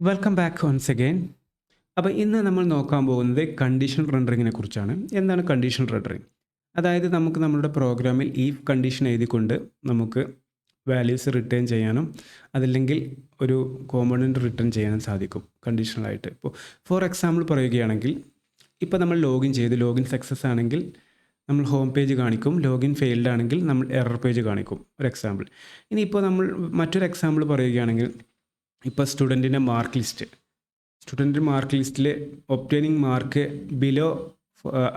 Welcome back once again. അപ്പോൾ ഇന്ന് നമ്മൾ നോക്കാൻ പോകുന്നത് കണ്ടീഷണൽ റെൻഡറിങ്ങിനെ കുറിച്ചാണ്. എന്താണ് കണ്ടീഷണൽ റെൻഡറിങ്? അതായത് നമുക്ക് നമ്മുടെ പ്രോഗ്രാമിൽ ഈ കണ്ടീഷൻ എഴുതിക്കൊണ്ട് നമുക്ക് വാല്യൂസ് റിട്ടേൺ ചെയ്യാനും അതല്ലെങ്കിൽ ഒരു കോമ്പണൻറ്റ് റിട്ടേൺ ചെയ്യാനും സാധിക്കും കണ്ടീഷണലായിട്ട്. ഇപ്പോൾ ഫോർ എക്സാമ്പിൾ പറയുകയാണെങ്കിൽ, ഇപ്പോൾ നമ്മൾ ലോഗിൻ സക്സസ് ആണെങ്കിൽ നമ്മൾ ഹോം പേജ് കാണിക്കും, ലോഗിൻ ഫെയിൽഡ് ആണെങ്കിൽ നമ്മൾ എറർ പേജ് കാണിക്കും. ഒരു എക്സാമ്പിൾ. ഇനിയിപ്പോൾ നമ്മൾ മറ്റൊരു എക്സാമ്പിൾ പറയുകയാണെങ്കിൽ, ഇപ്പോൾ സ്റ്റുഡൻറ്റിൻ്റെ മാർക്ക് ലിസ്റ്റിൽ ഒബ്റ്റെയിനിങ് മാർക്ക് ബിലോ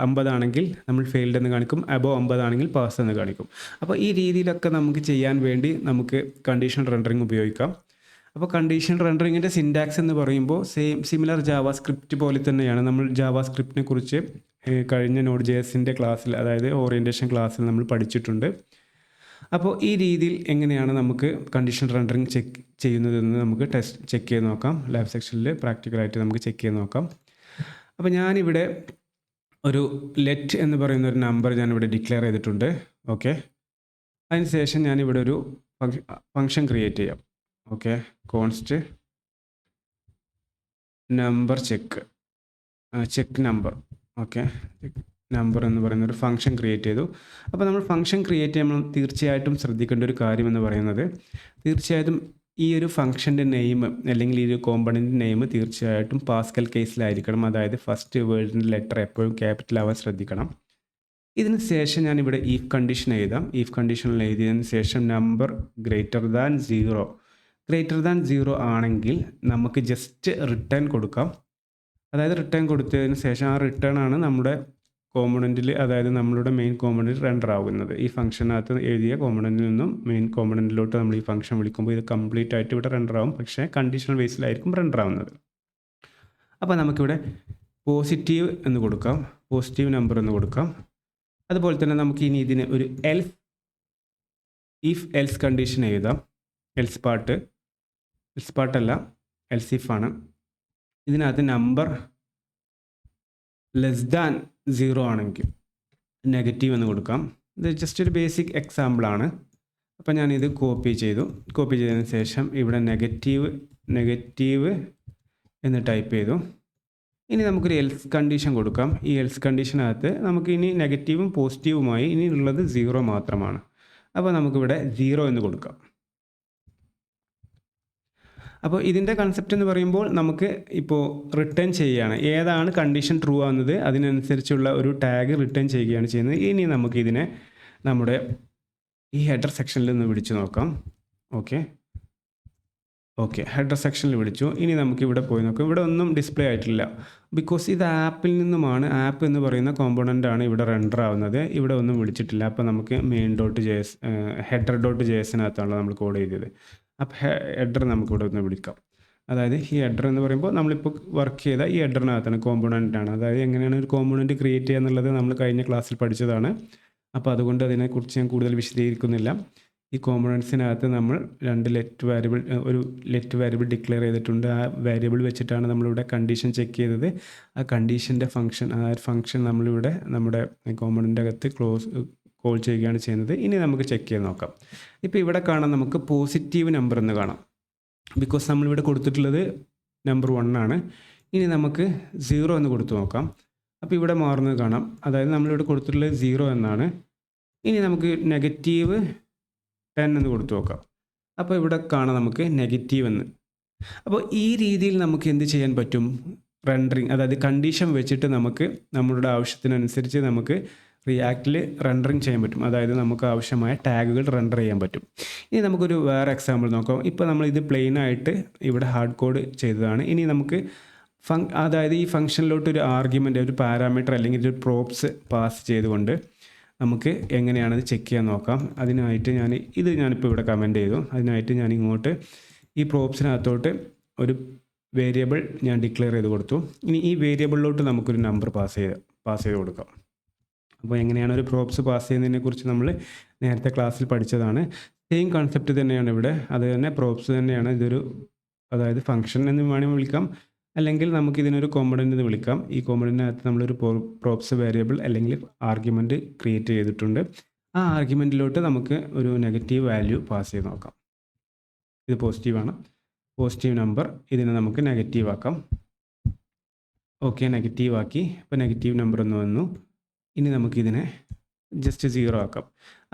50 ആണെങ്കിൽ നമ്മൾ ഫെയിൽഡ് എന്ന് കാണിക്കും, അബോവ് 50 ആണെങ്കിൽ പാസ് എന്ന് കാണിക്കും. അപ്പോൾ ഈ രീതിയിലൊക്കെ നമുക്ക് ചെയ്യാൻ വേണ്ടി നമുക്ക് കണ്ടീഷണൽ റെൻഡറിങ് ഉപയോഗിക്കാം. അപ്പോൾ കണ്ടീഷണൽ റെൻഡറിങ്ങിൻ്റെ സിൻറ്റാക്സ് എന്ന് പറയുമ്പോൾ സിമിലർ ജാവാസ്ക്രിപ്റ്റ് പോലെ തന്നെയാണ്. നമ്മൾ ജാവാസ്ക്രിപ്റ്റിനെ കുറിച്ച് കഴിഞ്ഞ Node.js ക്ലാസ്സിൽ, അതായത് ഓറിയൻറ്റേഷൻ ക്ലാസ്സിൽ നമ്മൾ പഠിച്ചിട്ടുണ്ട്. അപ്പോൾ ഈ രീതിയിൽ എങ്ങനെയാണ് നമുക്ക് കണ്ടീഷണൽ റെൻഡറിങ് ചെക്ക് ചെയ്യുന്നതെന്ന് നമുക്ക് ചെക്ക് ചെയ്ത് നോക്കാം. ലാബ് സെക്ഷനിൽ പ്രാക്ടിക്കലായിട്ട് നമുക്ക് ചെക്ക് ചെയ്ത് നോക്കാം. അപ്പോൾ ഞാനിവിടെ ഒരു ലെറ്റ് എന്ന് പറയുന്ന ഒരു നമ്പർ ഞാനിവിടെ ഡിക്ലെയർ ചെയ്തിട്ടുണ്ട്. ഓക്കെ, അതിനുശേഷം ഞാനിവിടെ ഒരു ഫങ്ഷൻ ക്രിയേറ്റ് ചെയ്യാം. Okay, const number check number. Okay, number എന്ന് പറയുന്ന ഒരു ഫംഗ്ഷൻ ക്രിയേറ്റ് ചെയ്തു. അപ്പോൾ നമ്മൾ ഫംഗ്ഷൻ ക്രിയേറ്റ് ചെയ്യുമ്പോൾ തീർച്ചയായിട്ടും ശ്രദ്ധിക്കേണ്ട ഒരു കാര്യം എന്ന് പറയുന്നത്, തീർച്ചയായിട്ടും ഈ ഒരു ഫംഗ്ഷൻ്റെ നെയിം അല്ലെങ്കിൽ ഈ ഒരു കോമ്പണൻ്റ് നെയിം തീർച്ചയായിട്ടും പാസ്കൽ കേസിലായിരിക്കണം. അതായത് ഫസ്റ്റ് വേർഡിൻ്റെ ലെറ്റർ എപ്പോഴും ക്യാപിറ്റൽ ആവാൻ ശ്രദ്ധിക്കണം. ഇതിന് ശേഷം ഞാനിവിടെ ഈഫ് കണ്ടീഷൻ എഴുതാം. ഈഫ് കണ്ടീഷനിൽ എഴുതിയതിന് ശേഷം നമ്പർ ഗ്രേറ്റർ ദാൻ 0 ആണെങ്കിൽ നമുക്ക് ജസ്റ്റ് റിട്ടേൺ കൊടുക്കാം. അതായത് റിട്ടേൺ കൊടുത്തതിന് ശേഷം ആ റിട്ടേൺ ആണ് നമ്മുടെ കോമ്പണൻറ്റിൽ, അതായത് നമ്മളുടെ മെയിൻ കോമ്പണൻറ്റ് റെൻഡർ ആവുന്നത്. ഈ ഫംഗ്ഷനകത്ത് എഴുതിയ കോമ്പണൻറ്റിൽ നിന്നും മെയിൻ കോമ്പണൻറ്റിലോട്ട് നമ്മൾ ഈ ഫംഗ്ഷൻ വിളിക്കുമ്പോൾ ഇത് കംപ്ലീറ്റ് ആയിട്ട് ഇവിടെ റെൻഡർ ആവും, പക്ഷേ കണ്ടീഷണൽ ബേസിലായിരിക്കും റെൻഡർ ആവുന്നത്. അപ്പോൾ നമുക്കിവിടെ പോസിറ്റീവ് എന്ന് കൊടുക്കാം, പോസിറ്റീവ് നമ്പർ എന്ന് കൊടുക്കാം. അതുപോലെ തന്നെ നമുക്ക് ഇനി ഇതിന് ഒരു എൽസ് കണ്ടീഷൻ എഴുതാം. എൽസ് പാർട്ടല്ല, എൽസ് ഇഫ് ആണ്. ഇതിനകത്ത് നമ്പർ ലെസ് ദാൻ 0 ആണെങ്കിൽ നെഗറ്റീവ് എന്ന് കൊടുക്കാം. ഇത് ജസ്റ്റ് ഒരു ബേസിക് എക്സാമ്പിളാണ്. അപ്പോൾ ഞാനിത് കോപ്പി ചെയ്തതിന് ശേഷം ഇവിടെ നെഗറ്റീവ് എന്ന് ടൈപ്പ് ചെയ്തു. ഇനി നമുക്കൊരു എൽസ് കണ്ടീഷൻ കൊടുക്കാം. ഈ എൽസ് കണ്ടീഷനകത്ത് നമുക്ക് ഇനി നെഗറ്റീവും പോസിറ്റീവുമായി ഇനി ഉള്ളത് 0 മാത്രമാണ്. അപ്പോൾ നമുക്കിവിടെ 0 എന്ന് കൊടുക്കാം. അപ്പോൾ ഇതിൻ്റെ കൺസെപ്റ്റ് എന്ന് പറയുമ്പോൾ, നമുക്ക് ഇപ്പോൾ റിട്ടേൺ ചെയ്യുകയാണ്, ഏതാണ് കണ്ടീഷൻ ട്രൂ ആവുന്നത് അതിനനുസരിച്ചുള്ള ഒരു ടാഗ് റിട്ടേൺ ചെയ്യുകയാണ് ചെയ്യുന്നത്. ഇനി നമുക്കിതിനെ നമ്മുടെ ഈ ഹെഡർ സെക്ഷനിൽ നിന്ന് വിളിച്ചു നോക്കാം. ഓക്കെ, ഹെഡർ സെക്ഷനിൽ വിളിച്ചു. ഇനി നമുക്ക് ഇവിടെ പോയി നോക്കാം. ഇവിടെ ഒന്നും ഡിസ്പ്ലേ ആയിട്ടില്ല, ബിക്കോസ് ഇത് ആപ്പിൽ നിന്നുമാണ്. ആപ്പ് എന്ന് പറയുന്ന കോമ്പണൻ്റാണ് ഇവിടെ റെൻഡർ ആവുന്നത്. ഇവിടെ ഒന്നും വിളിച്ചിട്ടില്ല. അപ്പോൾ നമുക്ക് header.jsനകത്താണല്ലോ നമ്മൾ കോഡ് ചെയ്തത്. അപ്പോൾ ഹെഡർ നമുക്കിവിടെ ഒന്ന് വിളിക്കാം. അതായത് ഈ ഹെഡർ എന്ന് പറയുമ്പോൾ നമ്മളിപ്പോൾ വർക്ക് ചെയ്ത ഈ ഹെഡറിനകത്താണ്, കോമ്പണൻ്റാണ്. അതായത് എങ്ങനെയാണ് ഒരു കോമ്പണൻറ്റ് ക്രിയേറ്റ് ചെയ്യുക എന്നുള്ളത് നമ്മൾ കഴിഞ്ഞ ക്ലാസ്സിൽ പഠിച്ചതാണ്. അപ്പോൾ അതുകൊണ്ട് അതിനെക്കുറിച്ച് ഞാൻ കൂടുതൽ വിശദീകരിക്കുന്നില്ല. ഈ കോമ്പണൻസിനകത്ത് നമ്മൾ ഒരു ലെറ്റ് വാരിയബിൾ ഡിക്ലെയർ ചെയ്തിട്ടുണ്ട്. ആ വാരിയബിൾ വെച്ചിട്ടാണ് നമ്മളിവിടെ കണ്ടീഷൻ ചെക്ക് ചെയ്തത്. ആ കണ്ടീഷൻ്റെ ഫംഗ്ഷൻ നമ്മളിവിടെ നമ്മുടെ കോമ്പണൻ്റ് അകത്ത് കോൾ ചെയ്യുകയാണ് ചെയ്യുന്നത്. ഇനി നമുക്ക് ചെക്ക് ചെയ്ത് നോക്കാം. ഇപ്പോൾ ഇവിടെ കാണാം, നമുക്ക് പോസിറ്റീവ് നമ്പർ എന്ന് കാണാം, ബിക്കോസ് നമ്മളിവിടെ കൊടുത്തിട്ടുള്ളത് നമ്പർ 1 ആണ്. ഇനി നമുക്ക് 0 എന്ന് കൊടുത്തു നോക്കാം. അപ്പോൾ ഇവിടെ മാറുന്നത് കാണാം, അതായത് നമ്മളിവിടെ കൊടുത്തിട്ടുള്ളത് 0 എന്നാണ്. ഇനി നമുക്ക് -10 എന്ന് കൊടുത്തു നോക്കാം. അപ്പോൾ ഇവിടെ കാണാം നമുക്ക് നെഗറ്റീവ് എന്ന്. അപ്പോൾ ഈ രീതിയിൽ നമുക്ക് എന്ത് ചെയ്യാൻ പറ്റും? റെൻഡറിങ്, അതായത് കണ്ടീഷൻ വെച്ചിട്ട് നമുക്ക് നമ്മളുടെ ആവശ്യത്തിനനുസരിച്ച് നമുക്ക് റിയാക്റ്റിൽ റെൻഡറിങ് ചെയ്യാൻ പറ്റും. അതായത് നമുക്ക് ആവശ്യമായ ടാഗുകൾ റെൻഡർ ചെയ്യാൻ പറ്റും. ഇനി നമുക്കൊരു വേറെ എക്സാമ്പിൾ നോക്കാം. ഇപ്പോൾ നമ്മളിത് പ്ലെയിൻ ആയിട്ട് ഇവിടെ ഹാർഡ് കോഡ് ചെയ്തതാണ്. ഇനി നമുക്ക് അതായത് ഈ ഫംഗ്ഷനിലോട്ട് ഒരു ആർഗ്യുമെൻ്റ്, ഒരു പാരാമീറ്റർ അല്ലെങ്കിൽ ഒരു പ്രോപ്സ് പാസ് ചെയ്തുകൊണ്ട് നമുക്ക് എങ്ങനെയാണത് ചെക്ക് ചെയ്യാൻ നോക്കാം. അതിനായിട്ട് ഞാനിപ്പോൾ ഇവിടെ കമൻറ്റ് ചെയ്തു. അതിനായിട്ട് ഞാൻ ഇങ്ങോട്ട് ഈ പ്രോപ്സിനകത്തോട്ട് ഒരു വേരിയബിൾ ഞാൻ ഡിക്ലെയർ ചെയ്ത് കൊടുത്തു. ഇനി ഈ വേരിയബിളിലോട്ട് നമുക്കൊരു നമ്പർ പാസ് ചെയ്ത് കൊടുക്കാം. അപ്പോൾ എങ്ങനെയാണ് ഒരു പ്രോപ്സ് പാസ് ചെയ്യുന്നതിനെക്കുറിച്ച് നമ്മൾ നേരത്തെ ക്ലാസ്സിൽ പഠിച്ചതാണ്. സെയിം കൺസെപ്റ്റ് തന്നെയാണ് ഇവിടെ. അത് തന്നെ പ്രോപ്സ് തന്നെയാണ്. അതായത് ഫംഗ്ഷൻ എന്ന് വേണമെങ്കിൽ വിളിക്കാം, അല്ലെങ്കിൽ നമുക്കിതിനൊരു കോമ്പണൻ്റ് എന്ന് വിളിക്കാം. ഈ കോമ്പണൻ്റിനകത്ത് നമ്മളൊരു പ്രോപ്സ് വേരിയബിൾ അല്ലെങ്കിൽ ആർഗ്യുമെൻറ്റ് ക്രിയേറ്റ് ചെയ്തിട്ടുണ്ട്. ആ ആർഗ്യുമെൻറ്റിലോട്ട് നമുക്ക് ഒരു നെഗറ്റീവ് വാല്യൂ പാസ് ചെയ്ത് നോക്കാം. ഇത് പോസിറ്റീവാണ്. പോസിറ്റീവ് നമ്പർ, ഇതിനെ നമുക്ക് നെഗറ്റീവ് ആക്കാം. ഓക്കെ, നെഗറ്റീവ് ആക്കി. അപ്പോൾ നെഗറ്റീവ് നമ്പർ എന്ന് വന്നു. ഇനി നമുക്കിതിനെ ജസ്റ്റ് 0 ആക്കാം.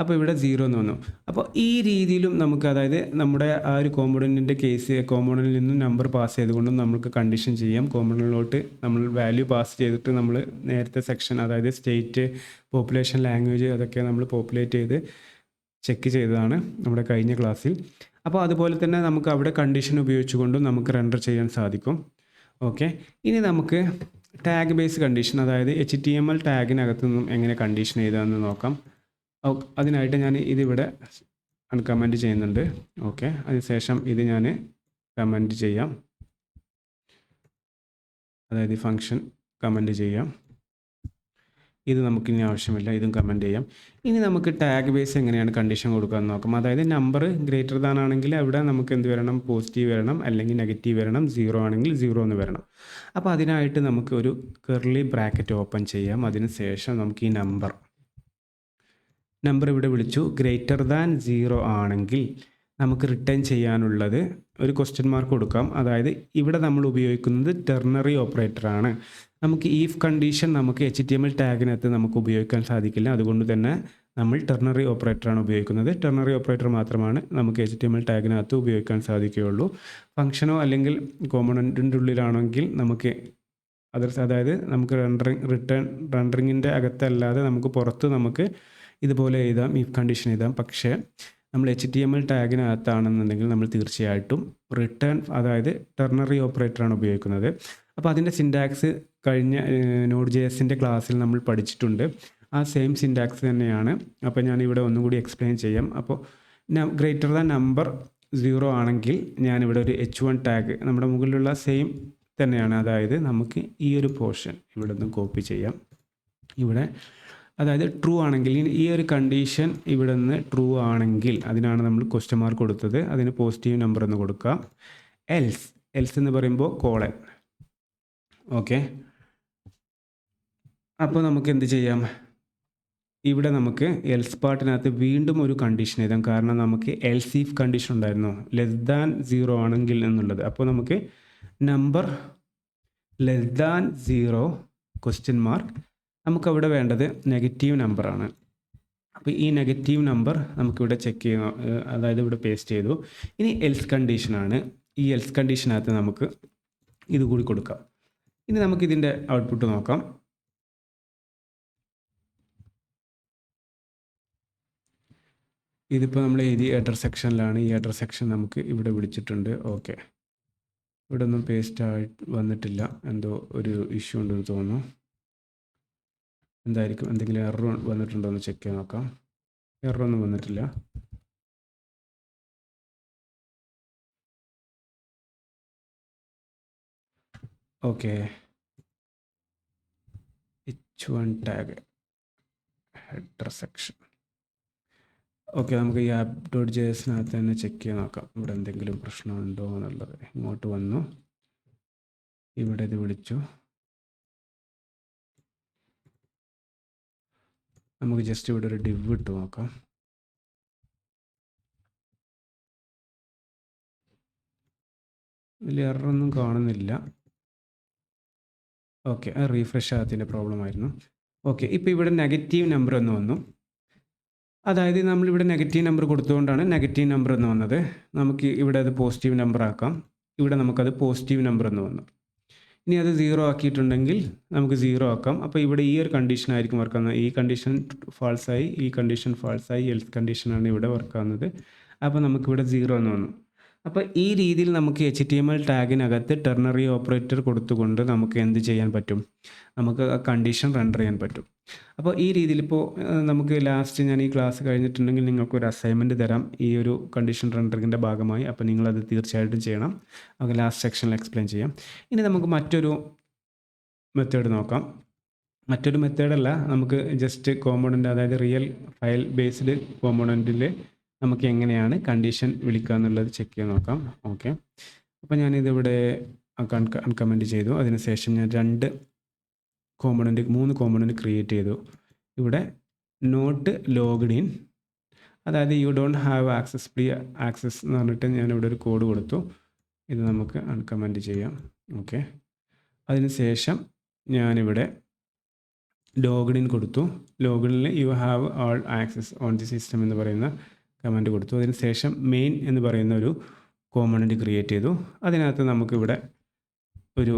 അപ്പോൾ ഇവിടെ 0 എന്ന് വന്നു. അപ്പോൾ ഈ രീതിയിലും നമുക്ക്, അതായത് നമ്മുടെ ആ ഒരു കോമ്പണൻറ്റിൻ്റെ കേസ്, കോമ്പണൻറ്റിൽ നിന്ന് നമ്പർ പാസ് ചെയ്തുകൊണ്ടും നമുക്ക് കണ്ടീഷൻ ചെയ്യാം. കോമ്പണൻറ്റിലോട്ട് നമ്മൾ വാല്യൂ പാസ് ചെയ്തിട്ട് നമ്മൾ നേരത്തെ സെക്ഷൻ, അതായത് സ്റ്റേറ്റ്, പോപ്പുലേഷൻ, ലാംഗ്വേജ്, അതൊക്കെ നമ്മൾ പോപ്പുലേറ്റ് ചെയ്ത് ചെക്ക് ചെയ്തതാണ് നമ്മുടെ കഴിഞ്ഞ ക്ലാസ്സിൽ. അപ്പോൾ അതുപോലെ തന്നെ നമുക്ക് അവിടെ കണ്ടീഷൻ ഉപയോഗിച്ചുകൊണ്ടും നമുക്ക് റെൻഡർ ചെയ്യാൻ സാധിക്കും. ഓക്കെ, ഇനി നമുക്ക് ടാഗ് ബേസ് കണ്ടീഷൻ, അതായത് HTML ടാഗിനകത്ത് നിന്നും എങ്ങനെ കണ്ടീഷൻ ചെയ്താന്ന് നോക്കാം. അതിനായിട്ട് ഞാൻ ഇതിവിടെ അൺകമൻറ്റ് ചെയ്യുന്നുണ്ട്. ഓക്കെ, അതിനുശേഷം ഇത് ഞാൻ കമൻറ്റ് ചെയ്യാം, അതായത് ഈ ഫങ്ഷൻ കമൻറ്റ് ചെയ്യാം. ഇത് നമുക്കിനി ആവശ്യമില്ല, ഇതും കമൻറ്റ് ചെയ്യാം. ഇനി നമുക്ക് ടാഗ് ബേസ് എങ്ങനെയാണ് കണ്ടീഷൻ കൊടുക്കാമെന്ന് നോക്കാം. അതായത് നമ്പർ ഗ്രേറ്റർ ദാൻ ആണെങ്കിൽ അവിടെ നമുക്ക് എന്ത് വരണം, പോസിറ്റീവ് വരണം, അല്ലെങ്കിൽ നെഗറ്റീവ് വരണം. 0 ആണെങ്കിൽ 0 എന്ന് വരണം. അപ്പോൾ അതിനായിട്ട് നമുക്ക് ഒരു കർലി ബ്രാക്കറ്റ് ഓപ്പൺ ചെയ്യാം. അതിനുശേഷം നമുക്ക് ഈ നമ്പർ ഇവിടെ വിളിച്ചു. ഗ്രേറ്റർ ദാൻ 0 ആണെങ്കിൽ നമുക്ക് റിട്ടേൺ ചെയ്യാനുള്ളത് ഒരു ക്വസ്റ്റ്യൻ മാർക്ക് കൊടുക്കാം. അതായത് ഇവിടെ നമ്മൾ ഉപയോഗിക്കുന്നത് ടെർണറി ഓപ്പറേറ്ററാണ്. നമുക്ക് ഈഫ് കണ്ടീഷൻ നമുക്ക് HTML ടാഗിനകത്ത് നമുക്ക് ഉപയോഗിക്കാൻ സാധിക്കില്ല. അതുകൊണ്ട് തന്നെ നമ്മൾ ടെർണറി ഓപ്പറേറ്ററാണ് ഉപയോഗിക്കുന്നത്. ടെർണറി ഓപ്പറേറ്റർ മാത്രമാണ് നമുക്ക് HTML ടാഗിനകത്ത് ഉപയോഗിക്കാൻ സാധിക്കുകയുള്ളൂ. ഫംഗ്ഷനോ അല്ലെങ്കിൽ കോമ്പണൻറ്റിൻ്റെ ഉള്ളിലാണെങ്കിൽ നമുക്ക് അതായത് നമുക്ക് റെൻഡറിങ്ങിൻ്റെ അകത്തല്ലാതെ നമുക്ക് പുറത്ത് നമുക്ക് ഇതുപോലെ എഴുതാം, ഈഫ് കണ്ടീഷൻ എഴുതാം. പക്ഷേ നമ്മൾ HTML ടാഗിനകത്താണെന്നുണ്ടെങ്കിൽ നമ്മൾ തീർച്ചയായിട്ടും റിട്ടേൺ, അതായത് ടെർണറി ഓപ്പറേറ്ററാണ് ഉപയോഗിക്കുന്നത്. അപ്പോൾ അതിൻ്റെ സിൻറ്റാക്സ് കഴിഞ്ഞ Node.js ക്ലാസ്സിൽ നമ്മൾ പഠിച്ചിട്ടുണ്ട്. ആ സെയിം സിൻറ്റാക്സ് തന്നെയാണ്. അപ്പോൾ ഞാനിവിടെ ഒന്നുകൂടി എക്സ്പ്ലെയിൻ ചെയ്യാം. അപ്പോൾ ഗ്രേറ്റർ ദാൻ നമ്പർ 0 ആണെങ്കിൽ ഞാനിവിടെ ഒരു H1 ടാഗ് നമ്മുടെ മുകളിലുള്ള സെയിം തന്നെയാണ്. അതായത് നമുക്ക് ഈ ഒരു പോർഷൻ ഇവിടെ നിന്ന് കോപ്പി ചെയ്യാം. ഇവിടെ അതായത് ട്രൂ ആണെങ്കിൽ, ഈ ഒരു കണ്ടീഷൻ ഇവിടെ നിന്ന് ട്രൂ ആണെങ്കിൽ അതിനാണ് നമ്മൾ ക്വസ്റ്റ്യൻ മാർക്ക് കൊടുത്തത്. അതിന് പോസിറ്റീവ് നമ്പർ എന്ന് കൊടുക്കാം. എൽസ് എന്ന് പറയുമ്പോൾ കോളൻ. ഓക്കെ, അപ്പോൾ നമുക്ക് എന്ത് ചെയ്യാം, ഇവിടെ നമുക്ക് എൽസ് പാർട്ടിനകത്ത് വീണ്ടും ഒരു കണ്ടീഷൻ എഴുതാം. കാരണം നമുക്ക് എൽസ് ഈഫ് കണ്ടീഷൻ ഉണ്ടായിരുന്നു, ലെസ് ദാൻ 0 ആണെങ്കിൽ എന്നുള്ളത്. അപ്പോൾ നമുക്ക് number less than 0 question mark, നമുക്കവിടെ വേണ്ടത് നെഗറ്റീവ് നമ്പറാണ്. അപ്പോൾ ഈ നെഗറ്റീവ് നമ്പർ നമുക്കിവിടെ ചെക്ക് ചെയ്യണം, അതായത് ഇവിടെ പേസ്റ്റ് ചെയ്തു. ഇനി എൽസ് കണ്ടീഷനാണ്. ഈ എൽസ് കണ്ടീഷനകത്ത് നമുക്ക് ഇത് കൂടി കൊടുക്കാം. ഇനി നമുക്കിതിൻ്റെ ഔട്ട്പുട്ട് നോക്കാം. ഇതിപ്പോൾ നമ്മൾ എഴുതി ഹെഡർ സെക്ഷനിലാണ്. ഈ ഹെഡർ സെക്ഷൻ നമുക്ക് ഇവിടെ വിളിച്ചിട്ടുണ്ട്. ഓക്കെ, ഇവിടെ ഒന്നും പേസ്റ്റ് ആയി വന്നിട്ടില്ല, എന്തോ ഒരു ഇഷ്യൂ ഉണ്ടെന്ന് തോന്നുന്നു. എന്തായിരിക്കും, എന്തെങ്കിലും എറർ വന്നിട്ടുണ്ടോ എന്ന് ചെക്ക് ചെയ്ത് നോക്കാം. എററൊന്നും വന്നിട്ടില്ല. Okay, H1 tag header section. Okay, നമുക്ക് ഈ app.jsനകത്ത് തന്നെ ചെക്ക് ചെയ്ത് നോക്കാം ഇവിടെ എന്തെങ്കിലും പ്രശ്നമുണ്ടോ എന്നുള്ളത്. ഇങ്ങോട്ട് വന്നു, ഇവിടെ ഇത് വിളിച്ചു. നമുക്ക് ജസ്റ്റ് ഇവിടെ ഒരു div ഇട്ട് നോക്കാം. വലിയ എററൊന്നും കാണുന്നില്ല. ഓക്കെ, റീഫ്രഷ് ആകത്തിൻ്റെ പ്രോബ്ലം ആയിരുന്നു. ഓക്കെ, ഇപ്പോൾ ഇവിടെ നെഗറ്റീവ് നമ്പർ എന്ന് വന്നു. അതായത് നമ്മളിവിടെ നെഗറ്റീവ് നമ്പർ കൊടുത്തുകൊണ്ടാണ് നെഗറ്റീവ് നമ്പർ എന്ന് വന്നത്. നമുക്ക് ഇവിടെ അത് പോസിറ്റീവ് നമ്പർ ആക്കാം. ഇവിടെ നമുക്കത് പോസിറ്റീവ് നമ്പർ എന്ന് വന്നു. ഇനി അത് 0 ആക്കിയിട്ടുണ്ടെങ്കിൽ നമുക്ക് 0 ആക്കാം. അപ്പോൾ ഇവിടെ ഈ ഒരു കണ്ടീഷൻ ആയിരിക്കും വർക്ക് ആവുന്നത്. ഈ കണ്ടീഷൻ ഫാൾസായി, ഈ കണ്ടീഷൻ ഫാൾസായി, എൽസ് കണ്ടീഷനാണ് ഇവിടെ വർക്ക് ആവുന്നത്. അപ്പോൾ നമുക്കിവിടെ 0 എന്ന് വന്നു. അപ്പോൾ ഈ രീതിയിൽ നമുക്ക് HTML ടാഗിനകത്ത് ടെർണറി ഓപ്പറേറ്റർ കൊടുത്തുകൊണ്ട് നമുക്ക് എന്ത് ചെയ്യാൻ പറ്റും, നമുക്ക് ആ കണ്ടീഷൻ റെൻഡർ ചെയ്യാൻ പറ്റും. അപ്പോൾ ഈ രീതിയിൽ ഇപ്പോൾ നമുക്ക് ലാസ്റ്റ് ഞാൻ ഈ ക്ലാസ് കഴിഞ്ഞിട്ടുണ്ടെങ്കിൽ നിങ്ങൾക്കൊരു അസൈൻമെൻറ്റ് തരാം ഈ ഒരു കണ്ടീഷൻ റെൻഡറിങ്ങിൻ്റെ ഭാഗമായി. അപ്പോൾ നിങ്ങളത് തീർച്ചയായിട്ടും ചെയ്യണം. നമുക്ക് ലാസ്റ്റ് സെക്ഷനിൽ എക്സ്പ്ലെയിൻ ചെയ്യാം. ഇനി നമുക്ക് മറ്റൊരു മെത്തേഡ് നോക്കാം. മറ്റൊരു മെത്തേഡല്ല, നമുക്ക് ജസ്റ്റ് കോമ്പോണൻ്റ്, അതായത് റിയൽ ഫയൽ ബേസ്ഡ് കോമ്പോണൻറ്റിൽ നമുക്ക് എങ്ങനെയാണ് കണ്ടീഷൻ വിളിക്കുക എന്നുള്ളത് ചെക്ക് ചെയ്ത് നോക്കാം. ഓക്കെ, അപ്പോൾ ഞാനിതിവിടെ അൺകമൻറ്റ് ചെയ്തു. അതിനുശേഷം ഞാൻ 3 കോമ്പോണൻറ്റ് ക്രിയേറ്റ് ചെയ്തു. ഇവിടെ നോട്ട് ലോഗ്ഡ് ഇൻ, അതായത് യു ഡോണ്ട് ഹാവ് ആക്സസ്, പ്ലീ ആക്സസ് എന്ന് പറഞ്ഞിട്ട് ഞാനിവിടെ ഒരു കോഡ് കൊടുത്തു. ഇത് നമുക്ക് അൺകമൻറ്റ് ചെയ്യാം. ഓക്കെ, അതിനുശേഷം ഞാനിവിടെ ലോഗിൻ കൊടുത്തു. ലോഗിനിൽ you have all access on the system എന്ന് പറയുന്ന കമൻറ്റ് കൊടുത്തു. അതിനുശേഷം മെയിൻ എന്ന് പറയുന്ന ഒരു കോമ്പണൻറ്റ് ക്രിയേറ്റ് ചെയ്തു. അതിനകത്ത് നമുക്കിവിടെ ഒരു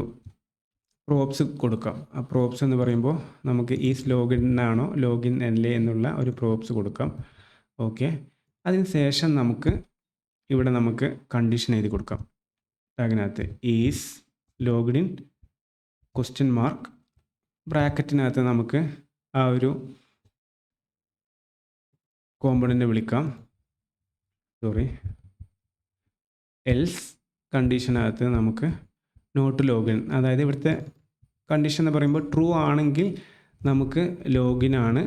പ്രോപ്സ് കൊടുക്കാം. ആ പ്രോപ്സ് എന്ന് പറയുമ്പോൾ നമുക്ക് ഈസ് ലോഗിൻ ലോഗിൻ അല്ലേ എന്നുള്ള ഒരു പ്രോപ്സ് കൊടുക്കാം. ഓക്കെ, അതിനുശേഷം നമുക്ക് കണ്ടീഷൻ എഴുതി കൊടുക്കാം. ടാഗിനകത്ത് ഈസ് ലോഗിൻ ക്വസ്റ്റ്യൻ മാർക്ക് ബ്രാക്കറ്റിനകത്ത് നമുക്ക് ആ ഒരു കോമ്പണൻറ്റ് വിളിക്കാം. എൽസ് കണ്ടീഷനകത്ത് നമുക്ക് നോട്ട് ലോഗിൻ, അതായത് ഇവിടുത്തെ കണ്ടീഷൻ എന്ന് പറയുമ്പോൾ ട്രൂ ആണെങ്കിൽ നമുക്ക് ലോഗിൻ ആണ്,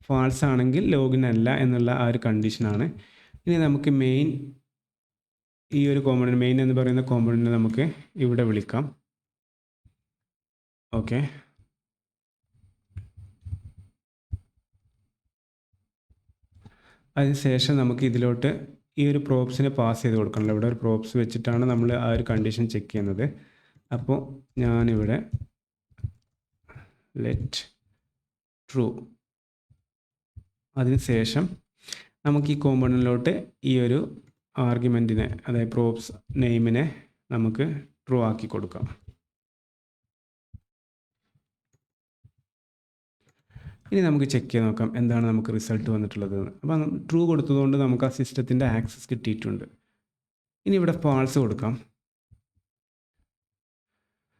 ഫാൾസ് ആണെങ്കിൽ ലോഗിൻ അല്ല എന്നുള്ള ആ ഒരു കണ്ടീഷനാണ്. ഇനി നമുക്ക് ഈ ഒരു കോമ്പണൻറ്റ് മെയിൻ എന്ന് പറയുന്ന കോമ്പണൻറ്റ് നമുക്ക് ഇവിടെ വിളിക്കാം. ഓക്കെ, അതിനുശേഷം നമുക്ക് ഇതിലോട്ട് ഈ ഒരു പ്രോപ്സിനെ പാസ് ചെയ്ത് കൊടുക്കണം. ഇവിടെ ഒരു പ്രോപ്സ് വെച്ചിട്ടാണ് നമ്മൾ ആ ഒരു കണ്ടീഷൻ ചെക്ക് ചെയ്യുന്നത്. അപ്പോൾ ഞാനിവിടെ ലെറ്റ് ട്രൂ, അതിനുശേഷം നമുക്ക് ഈ കോമ്പണൻറ്റിലോട്ട് ഈ ഒരു ആർഗ്യുമെൻറ്റിനെ, അതായത് പ്രോപ്സ് നെയിമിനെ നമുക്ക് ട്രൂ ആക്കി കൊടുക്കാം. ഇനി നമുക്ക് ചെക്ക് ചെയ്ത് നോക്കാം എന്താണ് നമുക്ക് റിസൾട്ട് വന്നിട്ടുള്ളത്. അപ്പം ട്രൂ കൊടുത്തതുകൊണ്ട് നമുക്ക് ആ സിസ്റ്റത്തിൻ്റെ ആക്സസ് കിട്ടിയിട്ടുണ്ട്. ഇനി ഇവിടെ ഫാൾസ് കൊടുക്കാം.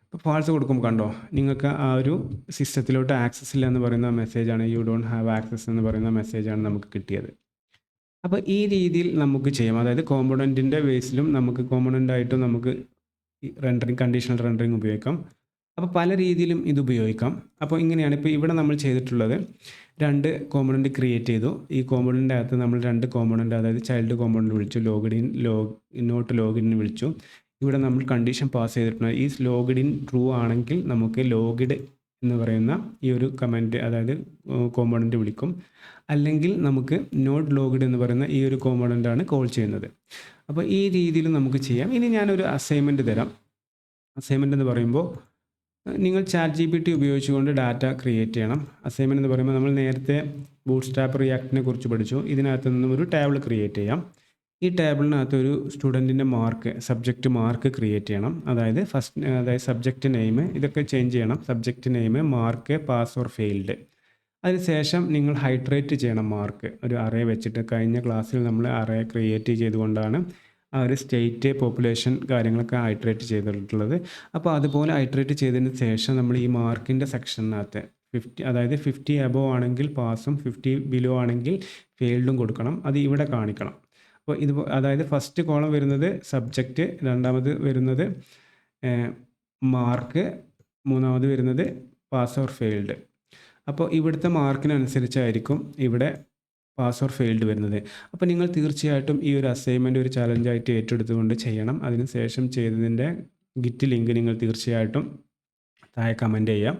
അപ്പോൾ ഫാൾസ് കൊടുക്കുമ്പോൾ കണ്ടോ, നിങ്ങൾക്ക് ആ ഒരു സിസ്റ്റത്തിലോട്ട് ആക്സസ് ഇല്ല എന്ന് പറയുന്ന മെസ്സേജാണ്, യു ഡോണ്ട് ഹാവ് ആക്സസ് എന്ന് പറയുന്ന മെസ്സേജാണ് നമുക്ക് കിട്ടിയത്. അപ്പോൾ ഈ രീതിയിൽ നമുക്ക് ചെയ്യാം. അതായത് കോമ്പണൻറ്റിൻ്റെ ബേസിലും നമുക്ക് കോമ്പണൻ്റായിട്ടും നമുക്ക് കണ്ടീഷണൽ റെൻഡറിങ് ഉപയോഗിക്കാം. അപ്പോൾ പല രീതിയിലും ഇത് ഉപയോഗിക്കാം. അപ്പോൾ ഇങ്ങനെയാണ് ഇപ്പോൾ ഇവിടെ നമ്മൾ ചെയ്തിട്ടുള്ളത്. 2 കോമ്പണൻറ്റ് ക്രിയേറ്റ് ചെയ്തു. ഈ കോമ്പണൻറ്റിൻ്റെ അകത്ത് നമ്മൾ 2 കോമ്പണൻറ്റ്, അതായത് ചൈൽഡ് കോമ്പണൻറ്റ് വിളിച്ചു, നോട്ട് ലോഗിൻ വിളിച്ചു. ഇവിടെ നമ്മൾ കണ്ടീഷൻ പാസ് ചെയ്തിട്ടുണ്ട്. ഈ ലോഗിൻ ട്രൂ ആണെങ്കിൽ നമുക്ക് ലോഗിഡ് എന്ന് പറയുന്ന ഈ ഒരു കമൻറ്റ്, അതായത് കോമ്പണൻറ്റ് വിളിക്കും. അല്ലെങ്കിൽ നമുക്ക് നോട്ട് ലോഗിഡ് എന്ന് പറയുന്ന ഈ ഒരു കോമ്പണൻ്റാണ് കോൾ ചെയ്യുന്നത്. അപ്പോൾ ഈ രീതിയിൽ നമുക്ക് ചെയ്യാം. ഇനി ഞാനൊരു അസൈൻമെൻറ്റ് തരാം. അസൈൻമെൻറ്റ് എന്ന് പറയുമ്പോൾ നിങ്ങൾ ChatGPT ഉപയോഗിച്ചുകൊണ്ട് ഡാറ്റ ക്രിയേറ്റ് ചെയ്യണം. അസൈൻമെൻറ്റ് എന്ന് പറയുമ്പോൾ നമ്മൾ നേരത്തെ ബൂട്ട്സ്ട്രാപ്പ് റിയാക്റ്റിനെ കുറിച്ച് പഠിച്ചു. ഇതിനകത്ത് നിന്നും ഒരു ടേബിൾ ക്രിയേറ്റ് ചെയ്യാം. ഈ ടേബിളിനകത്ത് ഒരു സ്റ്റുഡൻറ്റിൻ്റെ സബ്ജക്റ്റ് മാർക്ക് ക്രിയേറ്റ് ചെയ്യണം. അതായത് സബ്ജക്റ്റ് നെയിം ഇതൊക്കെ ചേഞ്ച് ചെയ്യണം. Subject name, mark, pass or failed. അതിനുശേഷം നിങ്ങൾ ഹൈഡ്രേറ്റ് ചെയ്യണം മാർക്ക് ഒരു അറേ വെച്ചിട്ട്. കഴിഞ്ഞ ക്ലാസ്സിൽ നമ്മൾ അറേ ക്രിയേറ്റ് ചെയ്തുകൊണ്ടാണ് ആ ഒരു സ്റ്റേറ്റ്, പോപ്പുലേഷൻ കാര്യങ്ങളൊക്കെ ഹൈഡ്രേറ്റ് ചെയ്തിട്ടുള്ളത്. അപ്പോൾ അതുപോലെ ഹൈഡ്രേറ്റ് ചെയ്തതിന് ശേഷം നമ്മൾ ഈ മാർക്കിൻ്റെ സെക്ഷനകത്ത് 50 അബോവ് ആണെങ്കിൽ പാസും 50 ബിലോ ആണെങ്കിൽ ഫെയിൽഡും കൊടുക്കണം. അത് ഇവിടെ കാണിക്കണം. അപ്പോൾ അതായത് ഫസ്റ്റ് കോളം വരുന്നത് സബ്ജക്റ്റ്, രണ്ടാമത് വരുന്നത് മാർക്ക്, മൂന്നാമത് വരുന്നത് പാസ് ഓർ ഫെയിൽഡ്. അപ്പോൾ ഇവിടുത്തെ മാർക്കിനനുസരിച്ചായിരിക്കും ഇവിടെ പാസ് ഓർ ഫെയിൽഡ് വരുന്നത്. അപ്പോൾ നിങ്ങൾ തീർച്ചയായിട്ടും ഈ ഒരു അസൈൻമെൻറ്റ് ഒരു ചലഞ്ചായിട്ട് ഏറ്റെടുത്തുകൊണ്ട് ചെയ്യണം. അതിനുശേഷം ചെയ്തതിൻ്റെ ഗിറ്റ് ലിങ്ക് നിങ്ങൾ തീർച്ചയായിട്ടും താഴെ കമൻറ്റ് ചെയ്യാം.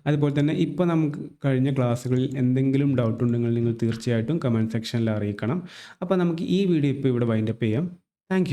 അതുപോലെ തന്നെ ഇപ്പോൾ നമുക്ക് കഴിഞ്ഞ ക്ലാസ്സുകളിൽ എന്തെങ്കിലും ഡൗട്ട് ഉണ്ടെങ്കിൽ നിങ്ങൾ തീർച്ചയായിട്ടും കമൻറ്റ് സെക്ഷനിൽ അറിയിക്കണം. അപ്പോൾ നമുക്ക് ഈ വീഡിയോ ഇപ്പോൾ ഇവിടെ വൈൻഡപ്പ് ചെയ്യാം. താങ്ക്